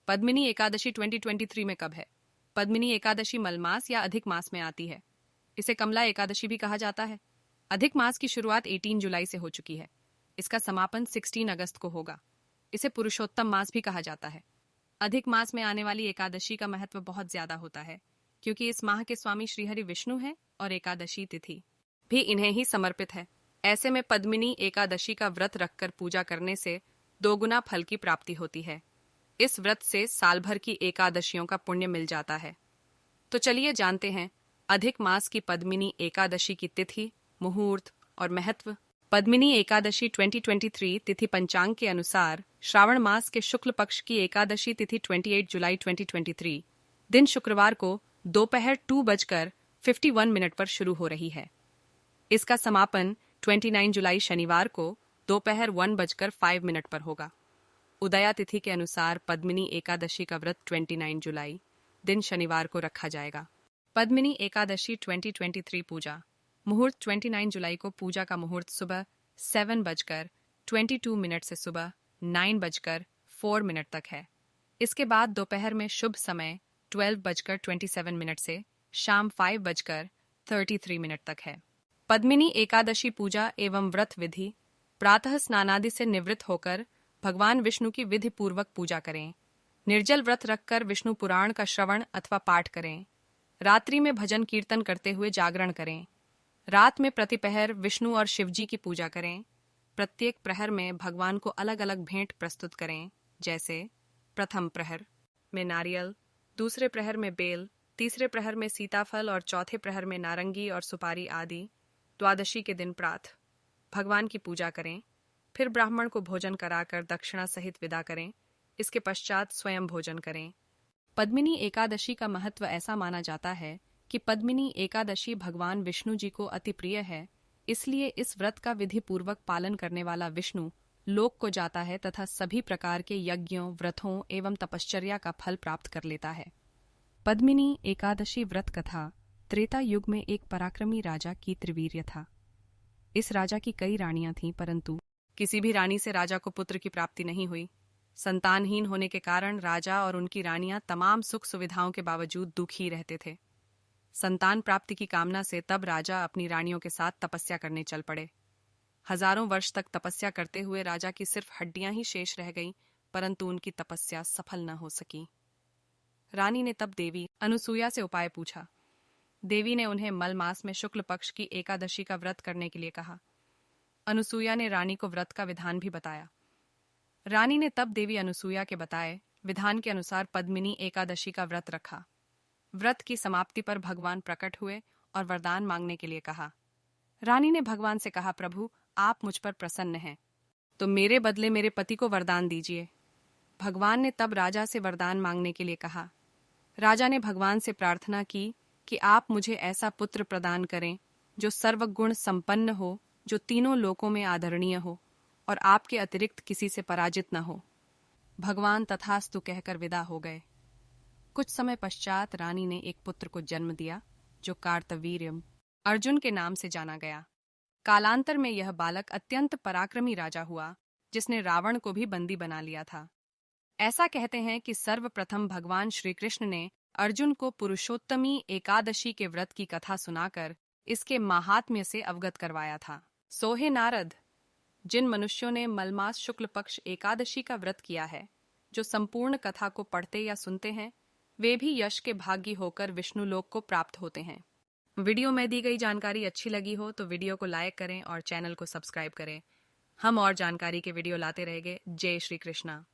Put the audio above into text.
पद्मिनी एकादशी 2023 में कब है? पद्मिनी एकादशी मलमास या अधिक मास में आती है। इसे कमला एकादशी भी कहा जाता है। अधिक मास की शुरुआत 18 जुलाई से हो चुकी है। इसका समापन 16 अगस्त को होगा। इसे पुरुषोत्तम मास भी कहा जाता है। अधिक मास में आने वाली एकादशी का महत्व बहुत ज्यादा होता है, क्योंकि इस माह के स्वामी श्रीहरि विष्णु हैं और एकादशी तिथि भी इन्हें ही समर्पित है। ऐसे में पद्मिनी एकादशी का व्रत रखकर पूजा करने से दोगुना फल की प्राप्ति होती है। इस व्रत से साल भर की एकादशियों का पुण्य मिल जाता है। तो चलिए जानते हैं अधिक मास की पद्मिनी एकादशी की तिथि, मुहूर्त और महत्व। पद्मिनी एकादशी 2023 तिथि पंचांग के अनुसार श्रावण मास के शुक्ल पक्ष की एकादशी तिथि 28 जुलाई 2023 दिन शुक्रवार को दोपहर 2:51 पर शुरू हो रही है। इसका समापन 29 जुलाई शनिवार को दोपहर 1:05 पर होगा। उदया तिथि के अनुसार पद्मिनी एकादशी का व्रत 29 जुलाई दिन शनिवार को रखा जाएगा। पद्मिनी एकादशी 2023 पूजा मुहूर्त 29 जुलाई को पूजा का मुहूर्त सुबह 7:22 से सुबह 9:04 तक है। इसके बाद दोपहर में शुभ समय 12:27 से शाम 5:33 तक है। पद्मिनी एकादशी पूजा एवं व्रत विधि। प्रातः स्नानादि से निवृत्त होकर भगवान विष्णु की विधि पूर्वक पूजा करें। निर्जल व्रत रखकर विष्णु पुराण का श्रवण अथवा पाठ करें। रात्रि में भजन कीर्तन करते हुए जागरण करें। रात में प्रतिपहर विष्णु और शिवजी की पूजा करें। प्रत्येक प्रहर में भगवान को अलग अलग भेंट प्रस्तुत करें, जैसे प्रथम प्रहर में नारियल, दूसरे प्रहर में बेल, तीसरे प्रहर में सीताफल और चौथे प्रहर में नारंगी और सुपारी आदि। द्वादशी के दिन प्रातः भगवान की पूजा करें। फिर ब्राह्मण को भोजन कराकर दक्षिणा सहित विदा करें। इसके पश्चात स्वयं भोजन करें। पद्मिनी एकादशी का महत्व ऐसा माना जाता है कि पद्मिनी एकादशी भगवान विष्णु जी को अति प्रिय है, इसलिए इस व्रत का विधि पूर्वक पालन करने वाला विष्णु लोक को जाता है तथा सभी प्रकार के यज्ञों, व्रतों एवं तपश्चर्या का फल प्राप्त कर लेता है। पद्मिनी एकादशी व्रत कथा। त्रेता युग में एक पराक्रमी राजा की त्रिवीर्य था। इस राजा की कई रानियां थीं, परंतु किसी भी रानी से राजा को पुत्र की प्राप्ति नहीं हुई। संतानहीन होने के कारण राजा और उनकी रानियां तमाम सुख सुविधाओं के बावजूद दुखी रहते थे। संतान प्राप्ति की कामना से तब राजा अपनी रानियों के साथ तपस्या करने चल पड़े। हजारों वर्ष तक तपस्या करते हुए राजा की सिर्फ हड्डियां ही शेष रह गईं, परंतु उनकी तपस्या सफल न हो सकी। रानी ने तब देवी अनुसूया से उपाय पूछा। देवी ने उन्हें मल मास में शुक्ल पक्ष की एकादशी का व्रत करने के लिए कहा। अनुसूया ने रानी को व्रत का विधान भी बताया। रानी ने तब देवी अनुसूया के बताए विधान के अनुसार पद्मिनी एकादशी का व्रत रखा। व्रत की समाप्ति पर भगवान प्रकट हुए और वरदान मांगने के लिए कहा। रानी ने भगवान से कहा, प्रभु आप मुझ पर प्रसन्न हैं, तो मेरे बदले मेरे पति को वरदान दीजिए। भगवान ने तब राजा से वरदान मांगने के लिए कहा। राजा ने भगवान से प्रार्थना की कि आप मुझे ऐसा पुत्र प्रदान करें जो सर्वगुण संपन्न हो, जो तीनों लोकों में आदरणीय हो और आपके अतिरिक्त किसी से पराजित न हो। भगवान तथास्तु कहकर विदा हो गए। कुछ समय पश्चात रानी ने एक पुत्र को जन्म दिया जो कार्तवीर्यम अर्जुन के नाम से जाना गया। कालांतर में यह बालक अत्यंत पराक्रमी राजा हुआ, जिसने रावण को भी बंदी बना लिया था। ऐसा कहते हैं कि सर्वप्रथम भगवान श्री कृष्ण ने अर्जुन को पुरुषोत्तमी एकादशी के व्रत की कथा सुनाकर इसके माहात्म्य से अवगत करवाया था। सोहे नारद, जिन मनुष्यों ने मलमास शुक्ल पक्ष एकादशी का व्रत किया है, जो संपूर्ण कथा को पढ़ते या सुनते हैं, वे भी यश के भागी होकर विष्णु लोक को प्राप्त होते हैं। वीडियो में दी गई जानकारी अच्छी लगी हो तो वीडियो को लाइक करें और चैनल को सब्सक्राइब करें। हम और जानकारी के वीडियो लाते रहेंगे। जय श्री कृष्णा।